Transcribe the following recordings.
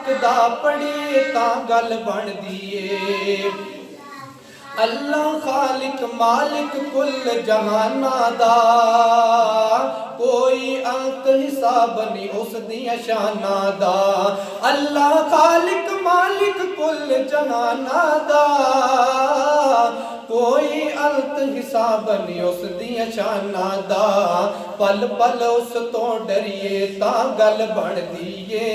हक दा पढ़िए तां गल बनदी ए। अल्लाह खालिक मालिक कुल जहाना दा, कोई अंत हिसाब नहीं उस दिया शाना दा। अल्लाह खालिक मालिक कुल जहाना दा, कोई अंत हिसाब नहीं उस दिया शाना दा। पल पल उस तो डरिए ता गल बनदी ए।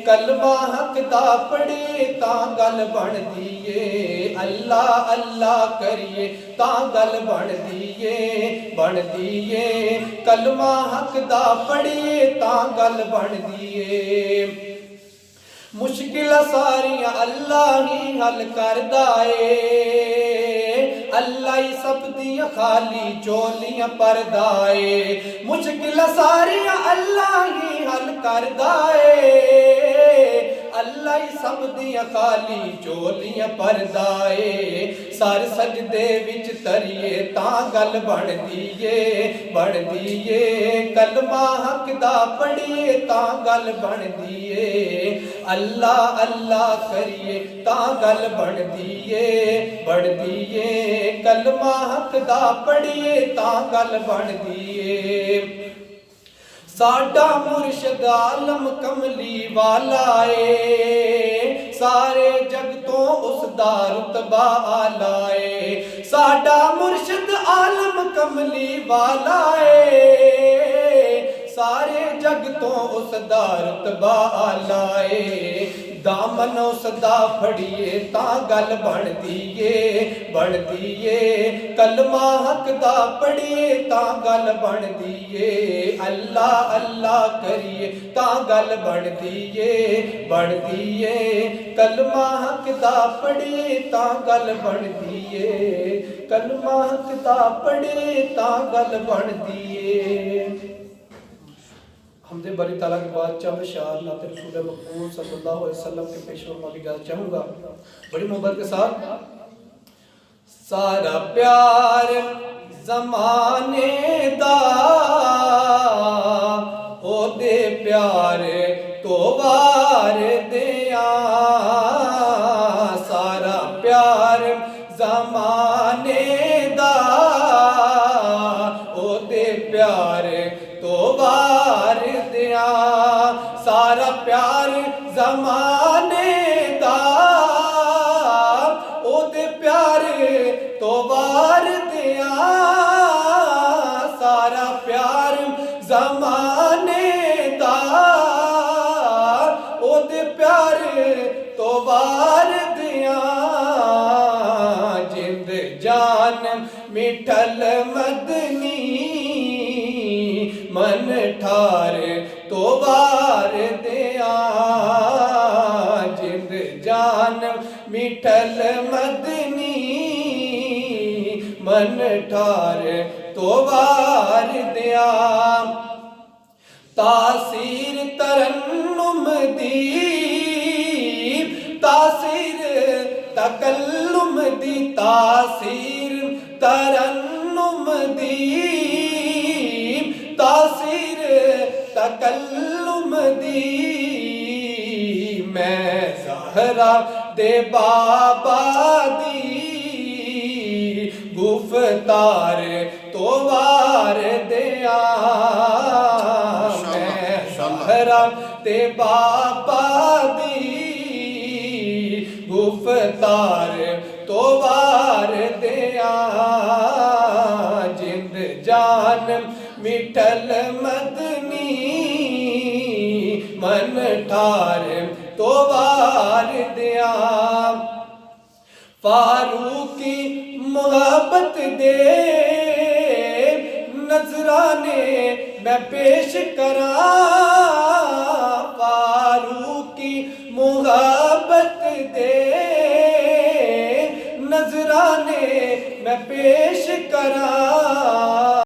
कलमा हक दा पढ़िए ता गल बनदी ए। अल्लाह अल्लाह करिए ता गल बनदी ए। कलमा हक दा पढ़िए ता गल बनदी ए। मुश्किल सारियां अल्लाह ही हल करदा ए। अल्लाह ही सब दियां खाली चोलियां परदा ए। मुश्किल सारियां अल्लाह ही हल करदा ए। अल्लाह ही सब दियां खाली चोलियां परदा ए। सर सजदे विच तरिए तां गल बनदी ए। कलमा हक दा पढ़िए तां गल बनदी ए। अल्लाह अल्लाह करिए तां गल बनदी ए। कलमा हक दा पढ़िए तां गल बनदी ए। साडा मुर्शद आलम कमली वाला ए, सारे जग तो उसदा रुतबा आला ए। साडा मुर्शद आलम कमली वाला ए, सारे जग तो उसदा रुतबा आला ए। दामन उसदा फड़िए तां गल बनदी ए। कलमा हक दा पढ़िए तां गल बनदी ए। अल्लाह अल्लाह करिए तां गल बनदी ए। कलमा हक दा पढ़िए तां गल बनदी ए। कलमा हक दा पढ़िए तां गल बनदी ए। हमदे बरी ताला के बाद चंद शार नात रसूल मकबूल सल्लल्लाहु अलैहि वसल्लम के पेश फरमा की इजाजत चाहूंगा बड़ी मोहब्बत के साथ। सारा प्यार ज़माने दा ओ दे प्यार तो वार दिया। सारा प्यार ज़माने दा ओ दे प्यार तो वार दिया। सारा प्यार ज़माने दा ओ दे प्यार तो वार दिया। सारा प्यार ज़माने दा ओ दे प्यार तो वार दिया। जिंद जान मिठल मदनी मन ठार तो वार दिया। जिंद जान मिठल मदनी मन ठार तो वार दिया। तासीर तरन्नुम दी, तासीर तकल्लुम दी। तासीर तरन्नुम दी, तासीर तकल्लुम दी। मैं ज़हरा दे बाबा दी गुफ्तार तो वार दिया। मैं ज़हरा दे बाबा दी गुफ्तार तो वार दिया। जिंद जान मिठल मदनी मन ठार तो वार दिया। फारूकी मोहब्बत दे नजराने मैं पेश करा।